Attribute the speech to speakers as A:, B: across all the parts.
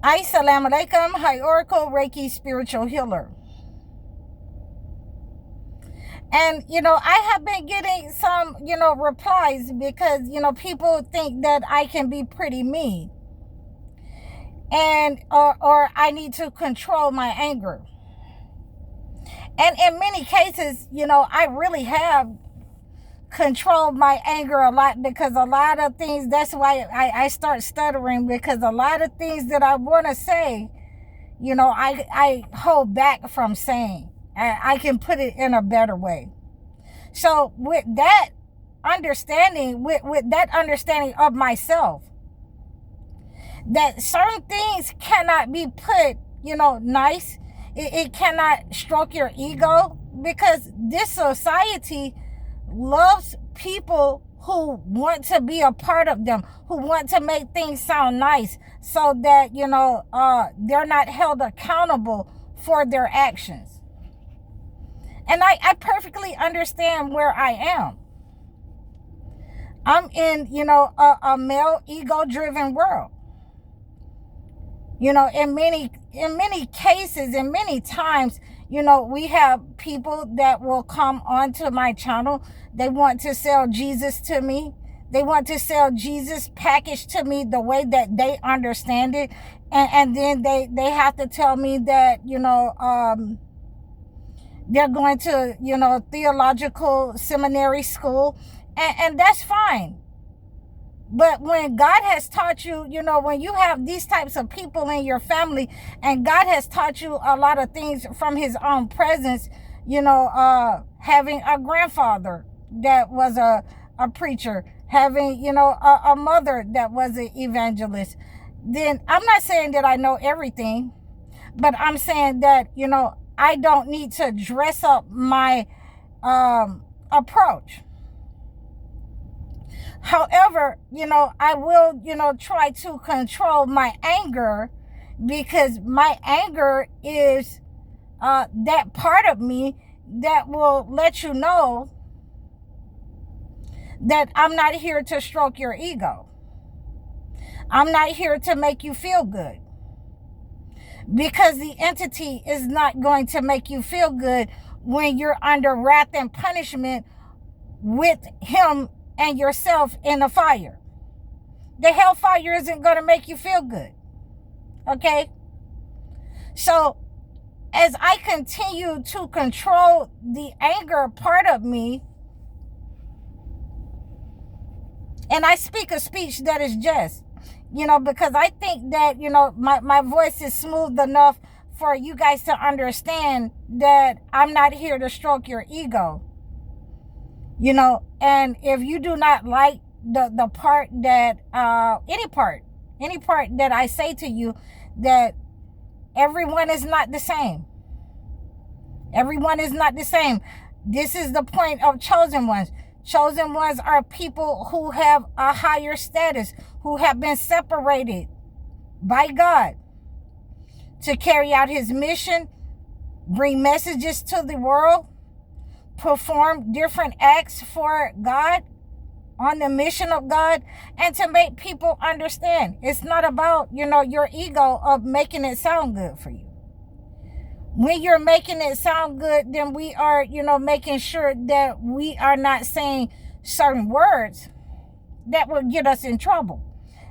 A: Assalamu alaikum. Hi Oracle, Reiki spiritual healer. And, I have been getting some, replies because, people think that I can be pretty mean. And, or I need to control my anger. And in many cases, I really have controlled my anger a lot, because a lot of things, that's why I start stuttering, because a lot of things that I want to say, I hold back from saying. I can put it in a better way. So with that understanding, with that understanding of myself, that certain things cannot be put, nice. It cannot stroke your ego, because this society loves people who want to be a part of them, who want to make things sound nice, so that, they're not held accountable for their actions. And I perfectly understand where I am. I'm in, a male ego-driven world. In many cases, in many times, we have people that will come onto my channel. They want to sell Jesus to me. They want to sell Jesus packaged to me the way that they understand it. And then they have to tell me that, they're going to, theological seminary school. And that's fine. But when God has taught you, when you have these types of people in your family, and God has taught you a lot of things from his own presence, having a grandfather that was a preacher, having, a mother that was an evangelist, then I'm not saying that I know everything, but I'm saying that, I don't need to dress up my approach. However, I will, try to control my anger, because my anger is that part of me that will let you know that I'm not here to stroke your ego. I'm not here to make you feel good, because the entity is not going to make you feel good when you're under wrath and punishment with him and yourself in the fire. The hellfire isn't going to make you feel good. Okay? So, as I continue to control the anger part of me, and I speak a speech that is just, because I think that, my voice is smooth enough for you guys to understand that I'm not here to stroke your ego. And if you do not like the part that, any part that I say to you, that everyone is not the same. Everyone is not the same. This is the point of chosen ones. Chosen ones are people who have a higher status, who have been separated by God to carry out his mission, bring messages to the world, perform different acts for God, on the mission of God, and to make people understand. It's not about, your ego of making it sound good for you. When you're making it sound good, then we are, making sure that we are not saying certain words that will get us in trouble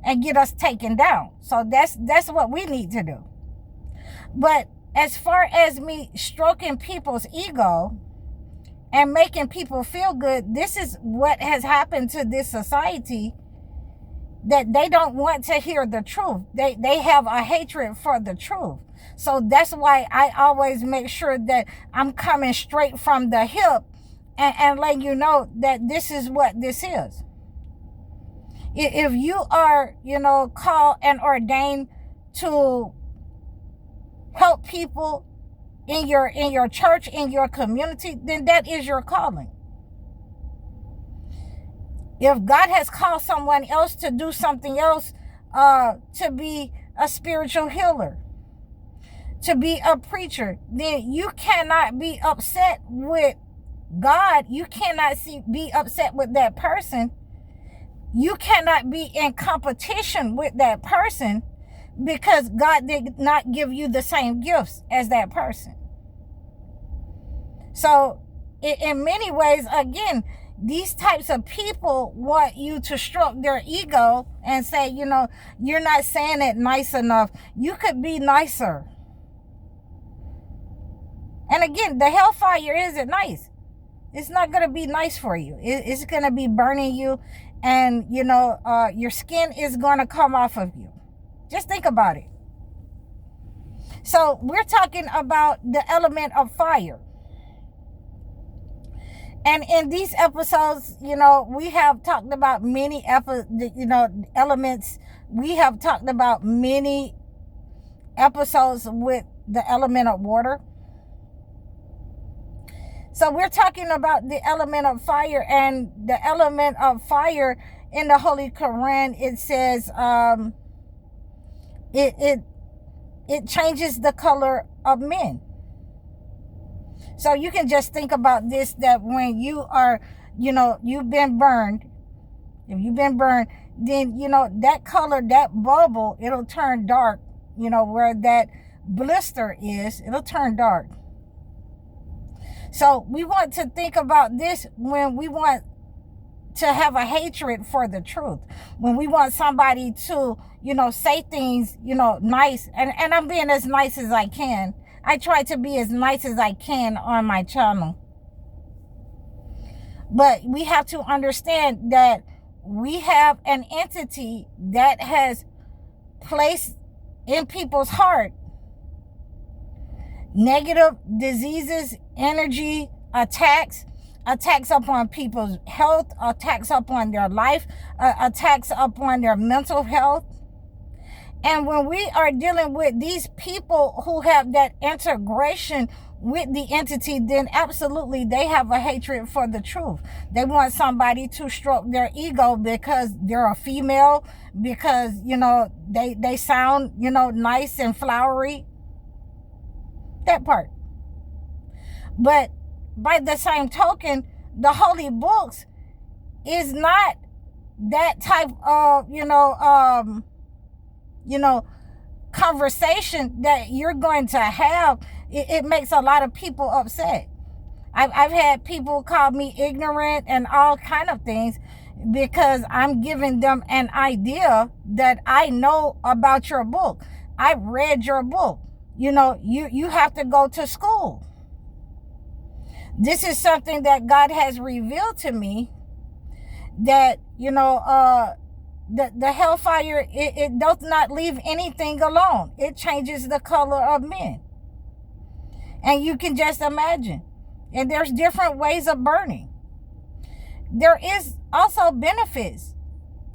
A: and get us taken down. So that's what we need to do. But as far as me stroking people's ego and making people feel good, this is what has happened to this society, that they don't want to hear the truth. They have a hatred for the truth. So that's why I always make sure that I'm coming straight from the hip and letting you know that this is what this is. If you are, called and ordained to help people in your church, in your community, then that is your calling. If God has called someone else to do something else, to be a spiritual healer, to be a preacher, then you cannot be upset with God. You cannot be upset with that person. You cannot be in competition with that person, because God did not give you the same gifts as that person. So in many ways, again, these types of people want you to stroke their ego and say, you're not saying it nice enough. You could be nicer. And again, the hellfire isn't nice. It's not going to be nice for you. It's going to be burning you, and your skin is going to come off of you. Just think about it. So we're talking about the element of fire. And in these episodes, we have talked about many elements. We have talked about many episodes with the element of water. So we're talking about the element of fire, and the element of fire in the Holy Quran, it says it changes the color of men. So you can just think about this, that when you are, you've been burned, if you've been burned, then, that color, that bubble, it'll turn dark, where that blister is, it'll turn dark. So we want to think about this when we want to have a hatred for the truth. When we want somebody to, say things, nice. And I'm being as nice as I can. I try to be as nice as I can on my channel. But we have to understand that we have an entity that has placed in people's heart negative diseases, energy, attacks upon people's health, attacks upon their life, attacks upon their mental health. And when we are dealing with these people who have that integration with the entity, then absolutely they have a hatred for the truth. They want somebody to stroke their ego because they're a female, because, they sound, nice and flowery. That part. But by the same token, the holy books is not that type of, conversation that you're going to have. It makes a lot of people upset. I've had people call me ignorant and all kind of things because I'm giving them an idea that I know about your book. I've read your book. You have to go to school. This is something that God has revealed to me, that, the hellfire, it does not leave anything alone. It changes the color of men. And you can just imagine. And there's different ways of burning. There is also benefits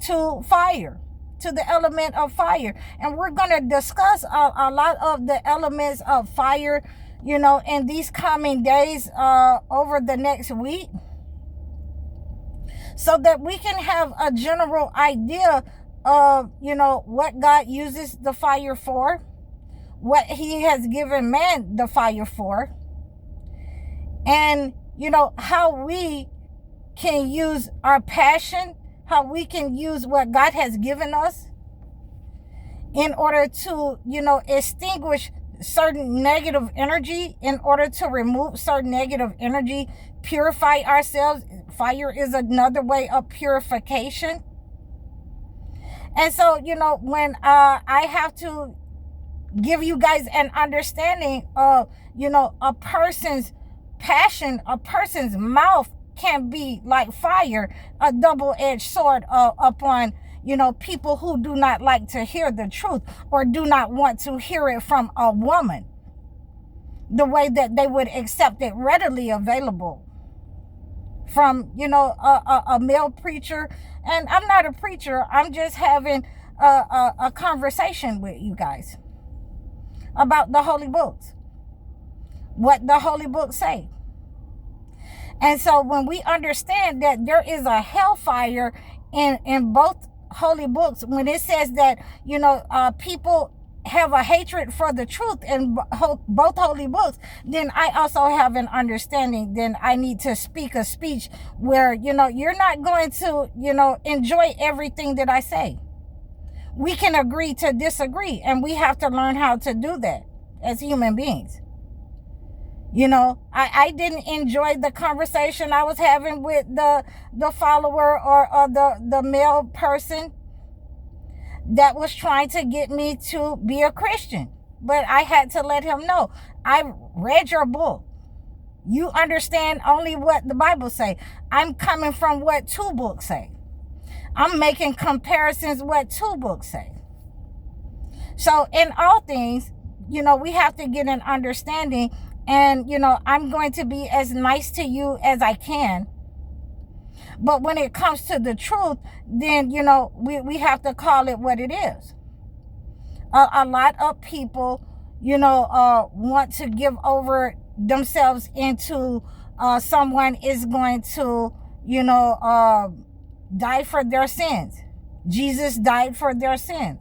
A: to fire, to the element of fire. And we're going to discuss a lot of the elements of fire, in these coming days, over the next week, so that we can have a general idea of, what God uses the fire for, what he has given man the fire for, and, how we can use our passion, how we can use what God has given us in order to, extinguish certain negative energy, in order to remove certain negative energy, purify ourselves. Fire is another way of purification. And so, when I have to give you guys an understanding of, a person's passion, a person's mouth can be like fire, a double-edged sword upon, people who do not like to hear the truth or do not want to hear it from a woman the way that they would accept it readily available from, a male preacher. And I'm not a preacher. I'm just having a conversation with you guys about the holy books, what the holy books say. And so when we understand that there is a hellfire in both holy books, when it says that, people have a hatred for the truth in both holy books, then I also have an understanding. Then I need to speak a speech where, you're not going to, enjoy everything that I say. We can agree to disagree, and we have to learn how to do that as human beings. You know, I didn't enjoy the conversation I was having with the follower or the male person that was trying to get me to be a Christian. But I had to let him know, I read your book. You understand only what the Bible say. I'm coming from what 2 books say. I'm making comparisons what 2 books say. So in all things, you know, we have to get an understanding. And, you know, I'm going to be as nice to you as I can. But when it comes to the truth, then, you know, we have to call it what it is. A lot of people, you know, want to give over themselves into someone is going to, you know, die for their sins. Jesus died for their sins.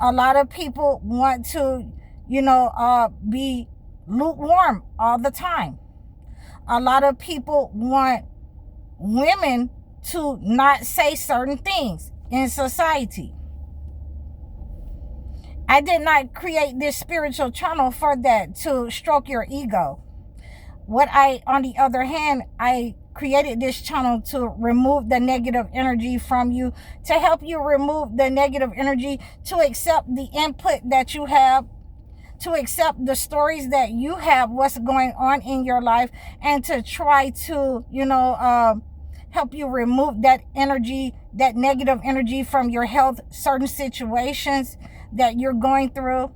A: A lot of people want to, you know, be lukewarm all the time. A lot of people want women to not say certain things in society. I did not create this spiritual channel for that, to stroke your ego. On the other hand, I created this channel to remove the negative energy from you, to help you remove the negative energy, to accept the input that you have, to accept the stories that you have, what's going on in your life, and to try to, you know, help you remove that energy, that negative energy from your health, certain situations that you're going through,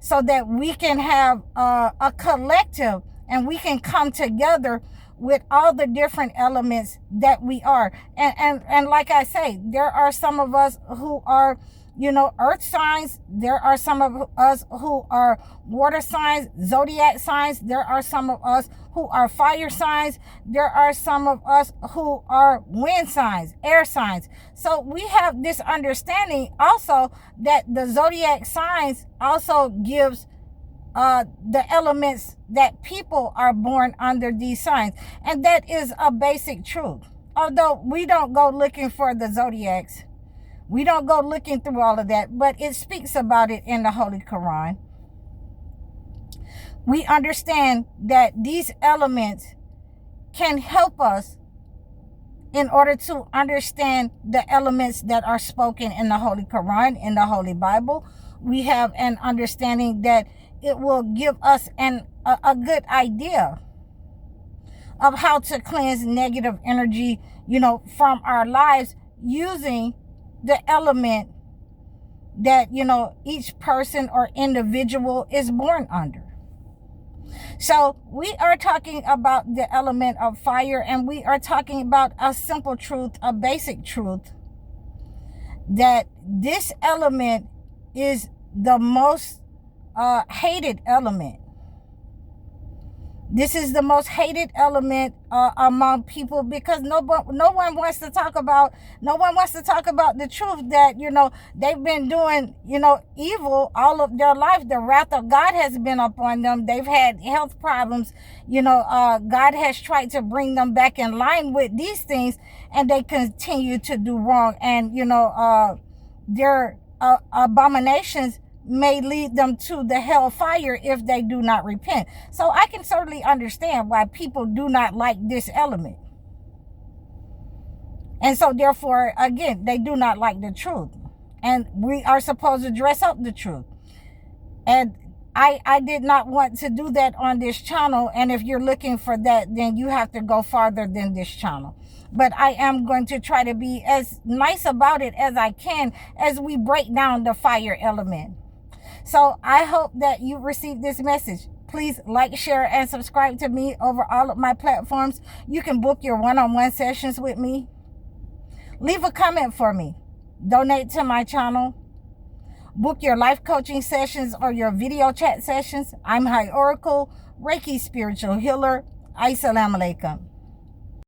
A: so that we can have a collective, and we can come together with all the different elements that we are. And like I say, there are some of us who are, you know, earth signs. There are some of us who are water signs, zodiac signs. There are some of us who are fire signs. There are some of us who are wind signs, air signs. So we have this understanding also that the zodiac signs also gives the elements that people are born under these signs. And that is a basic truth. Although we don't go looking for the zodiacs, we don't go looking through all of that, but it speaks about it in the Holy Quran. We understand that these elements can help us in order to understand the elements that are spoken in the Holy Quran, in the Holy Bible. We have an understanding that it will give us a good idea of how to cleanse negative energy, you know, from our lives, using the element that, you know, each person or individual is born under. So we are talking about the element of fire, and we are talking about a simple truth, a basic truth, that this element is the most hated element. This is the most hated element among people, because no one wants to talk about the truth that, you know, they've been doing, you know, evil all of their life. The wrath of God has been upon them. They've had health problems. You know, God has tried to bring them back in line with these things, and they continue to do wrong. And, you know, their abominations may lead them to the hellfire if they do not repent. So I can certainly understand why people do not like this element. And so therefore, again, they do not like the truth. And we are supposed to dress up the truth. And I did not want to do that on this channel. And if you're looking for that, then you have to go farther than this channel. But I am going to try to be as nice about it as I can as we break down the fire element. So I hope that you received this message. Please like, share, and subscribe to me over all of my platforms. You can book your one-on-one sessions with me. Leave a comment for me. Donate to my channel. Book your life coaching sessions or your video chat sessions. I'm High Oracle, Reiki Spiritual Healer. Assalamu alaikum.